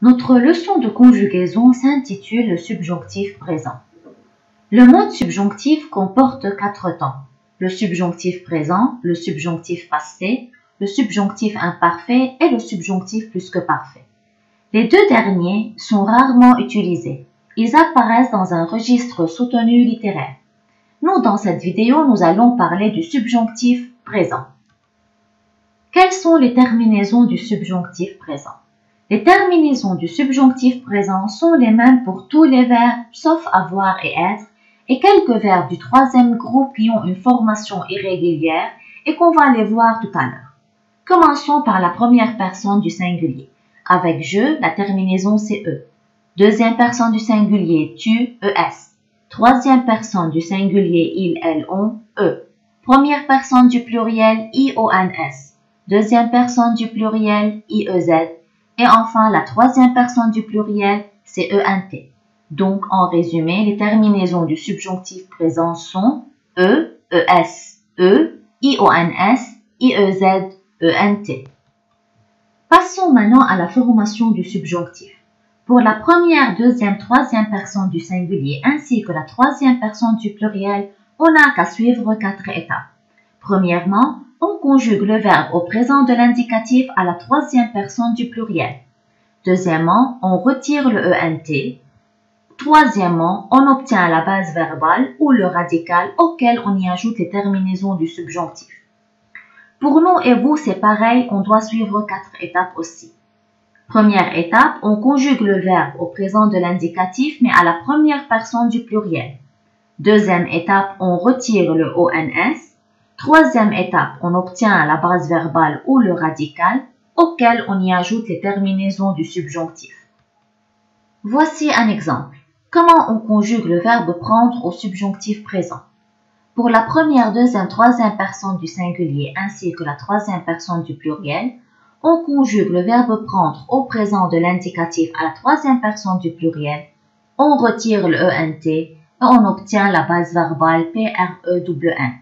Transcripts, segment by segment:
Notre leçon de conjugaison s'intitule le subjonctif présent. Le mode subjonctif comporte 4 temps. Le subjonctif présent, le subjonctif passé, le subjonctif imparfait et le subjonctif plus que parfait. Les deux derniers sont rarement utilisés. Ils apparaissent dans un registre soutenu littéraire. Nous, dans cette vidéo, nous allons parler du subjonctif présent. Quelles sont les terminaisons du subjonctif présent? Les terminaisons du subjonctif présent sont les mêmes pour tous les verbes, sauf avoir et être, et quelques verbes du troisième groupe qui ont une formation irrégulière et qu'on va les voir tout à l'heure. Commençons par la première personne du singulier. Avec je, la terminaison c'est e. Deuxième personne du singulier, tu, es. Troisième personne du singulier, il, elle, on, e. Première personne du pluriel, ions. Deuxième personne du pluriel, iez. Et enfin, la troisième personne du pluriel, c'est ent. Donc, en résumé, les terminaisons du subjonctif présent sont e, es, ions, iez, ent. Passons maintenant à la formation du subjonctif. Pour la première, deuxième, troisième personne du singulier ainsi que la troisième personne du pluriel, on n'a qu'à suivre 4 étapes. Premièrement, on conjugue le verbe au présent de l'indicatif à la troisième personne du pluriel. Deuxièmement, on retire le ent. Troisièmement, on obtient la base verbale ou le radical auquel on y ajoute les terminaisons du subjonctif. Pour nous et vous, c'est pareil, on doit suivre 4 étapes aussi. Première étape, on conjugue le verbe au présent de l'indicatif mais à la première personne du pluriel. Deuxième étape, on retire le ons. Troisième étape, on obtient la base verbale ou le radical auquel on y ajoute les terminaisons du subjonctif. Voici un exemple. Comment on conjugue le verbe prendre au subjonctif présent? Pour la première, deuxième, troisième personne du singulier ainsi que la troisième personne du pluriel, on conjugue le verbe prendre au présent de l'indicatif à la troisième personne du pluriel, on retire le ent et on obtient la base verbale PRENN.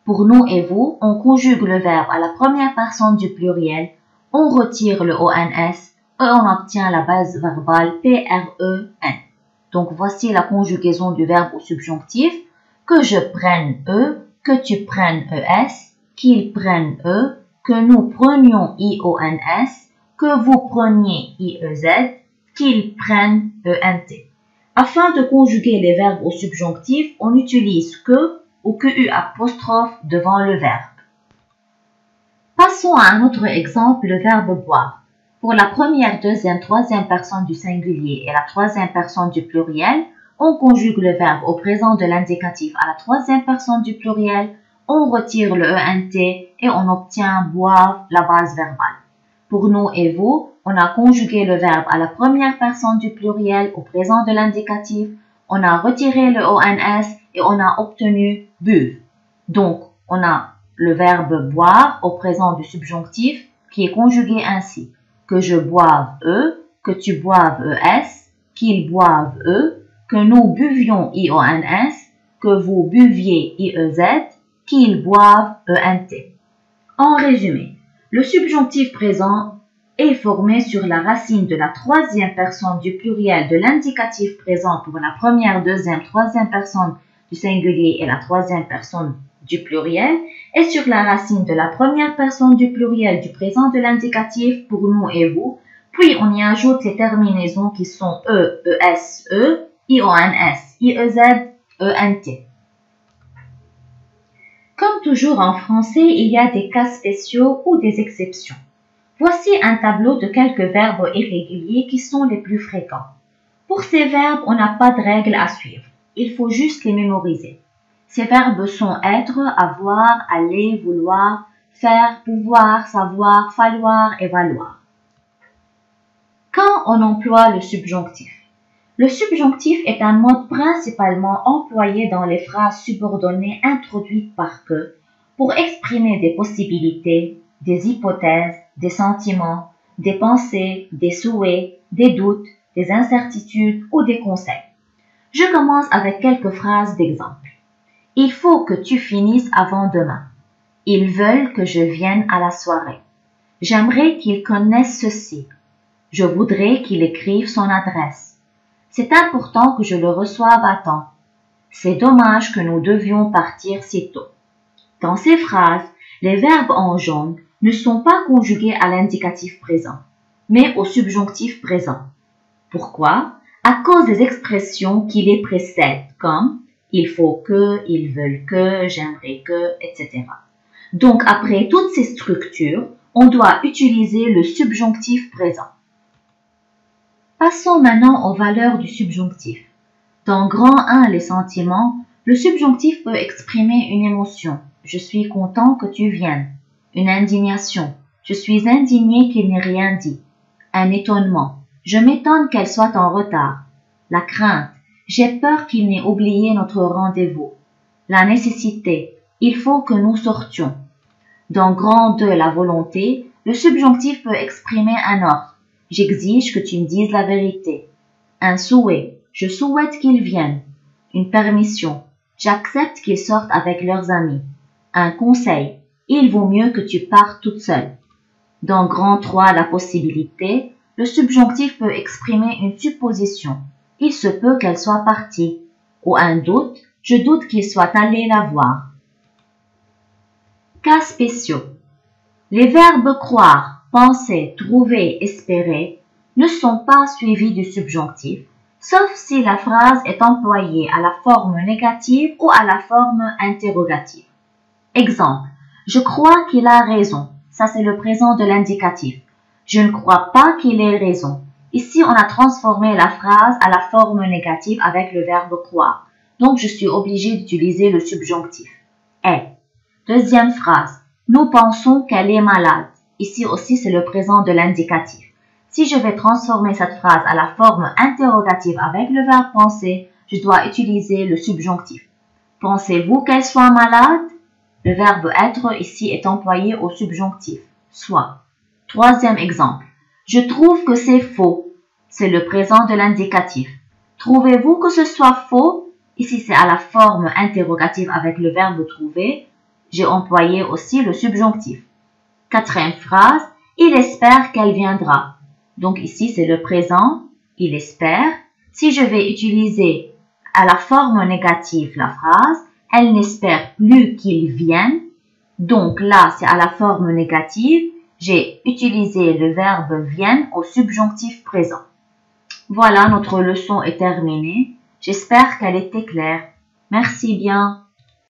Pour nous et vous, on conjugue le verbe à la première personne du pluriel, on retire le ONS et on obtient la base verbale PREN. Donc voici la conjugaison du verbe au subjonctif. Que je prenne E, que tu prennes ES, qu'ils prennent E, que nous prenions IONS, que vous preniez IEZ, qu'ils prennent ENT. Afin de conjuguer les verbes au subjonctif, on utilise que ou QU apostrophe devant le verbe. Passons à un autre exemple, le verbe boire. Pour la première, deuxième, troisième personne du singulier et la troisième personne du pluriel, on conjugue le verbe au présent de l'indicatif à la troisième personne du pluriel, on retire le ent et on obtient boire, la base verbale. Pour nous et vous, on a conjugué le verbe à la première personne du pluriel au présent de l'indicatif, on a retiré le ons et on a obtenu buve. Donc, on a le verbe boire au présent du subjonctif qui est conjugué ainsi. Que je boive E, que tu boives ES, qu'ils boivent E, que nous buvions IONS, que vous buviez IEZ, qu'ils boivent ENT. En résumé, le subjonctif présent est formé sur la racine de la troisième personne du pluriel de l'indicatif présent pour la première, deuxième, troisième personne du singulier et la troisième personne du pluriel et sur la racine de la première personne du pluriel du présent de l'indicatif pour nous et vous, puis on y ajoute les terminaisons qui sont E, ES, IONS, IEZ, ENT. Comme toujours en français, il y a des cas spéciaux ou des exceptions. Voici un tableau de quelques verbes irréguliers qui sont les plus fréquents. Pour ces verbes, on n'a pas de règle à suivre. Il faut juste les mémoriser. Ces verbes sont être, avoir, aller, vouloir, faire, pouvoir, savoir, falloir et valoir. Quand on emploie le subjonctif? Le subjonctif est un mode principalement employé dans les phrases subordonnées introduites par que pour exprimer des possibilités, des hypothèses, des sentiments, des pensées, des souhaits, des doutes, des incertitudes ou des conseils. Je commence avec quelques phrases d'exemple. Il faut que tu finisses avant demain. Ils veulent que je vienne à la soirée. J'aimerais qu'ils connaissent ceci. Je voudrais qu'il écrive son adresse. C'est important que je le reçoive à temps. C'est dommage que nous devions partir si tôt. Dans ces phrases, les verbes en jaune ne sont pas conjugués à l'indicatif présent, mais au subjonctif présent. Pourquoi? À cause des expressions qui les précèdent, comme il faut que, ils veulent que, j'aimerais que, etc. Donc, après toutes ces structures, on doit utiliser le subjonctif présent. Passons maintenant aux valeurs du subjonctif. Dans grand 1, les sentiments, le subjonctif peut exprimer une émotion. Je suis content que tu viennes. Une indignation. Je suis indigné qu'il n'ait rien dit. Un étonnement. Je m'étonne qu'elle soit en retard. La crainte. J'ai peur qu'il n'ait oublié notre rendez-vous. La nécessité. Il faut que nous sortions. Dans grand 2, la volonté, le subjonctif peut exprimer un ordre. J'exige que tu me dises la vérité. Un souhait. Je souhaite qu'ils viennent. Une permission. J'accepte qu'ils sortent avec leurs amis. Un conseil. Il vaut mieux que tu partes toute seule. Dans grand 3, la possibilité, le subjonctif peut exprimer une supposition. Il se peut qu'elle soit partie. Ou un doute. Je doute qu'il soit allé la voir. Cas spéciaux. Les verbes croire, penser, trouver, espérer ne sont pas suivis du subjonctif, sauf si la phrase est employée à la forme négative ou à la forme interrogative. Exemple, je crois qu'il a raison. Ça, c'est le présent de l'indicatif. Je ne crois pas qu'il ait raison. Ici, on a transformé la phrase à la forme négative avec le verbe croire. Donc, je suis obligée d'utiliser le subjonctif. Est. Deuxième phrase. Nous pensons qu'elle est malade. Ici aussi, c'est le présent de l'indicatif. Si je vais transformer cette phrase à la forme interrogative avec le verbe penser, je dois utiliser le subjonctif. Pensez-vous qu'elle soit malade? Le verbe être ici est employé au subjonctif, soit. Troisième exemple. Je trouve que c'est faux. C'est le présent de l'indicatif. Trouvez-vous que ce soit faux? Ici, c'est à la forme interrogative avec le verbe trouver. J'ai employé aussi le subjonctif. Quatrième phrase. Il espère qu'elle viendra. Donc ici, c'est le présent. Il espère. Si je vais utiliser à la forme négative la phrase, elle n'espère plus qu'il vienne. Donc là, c'est à la forme négative. J'ai utilisé le verbe vienne au subjonctif présent. Voilà, notre leçon est terminée. J'espère qu'elle était claire. Merci bien.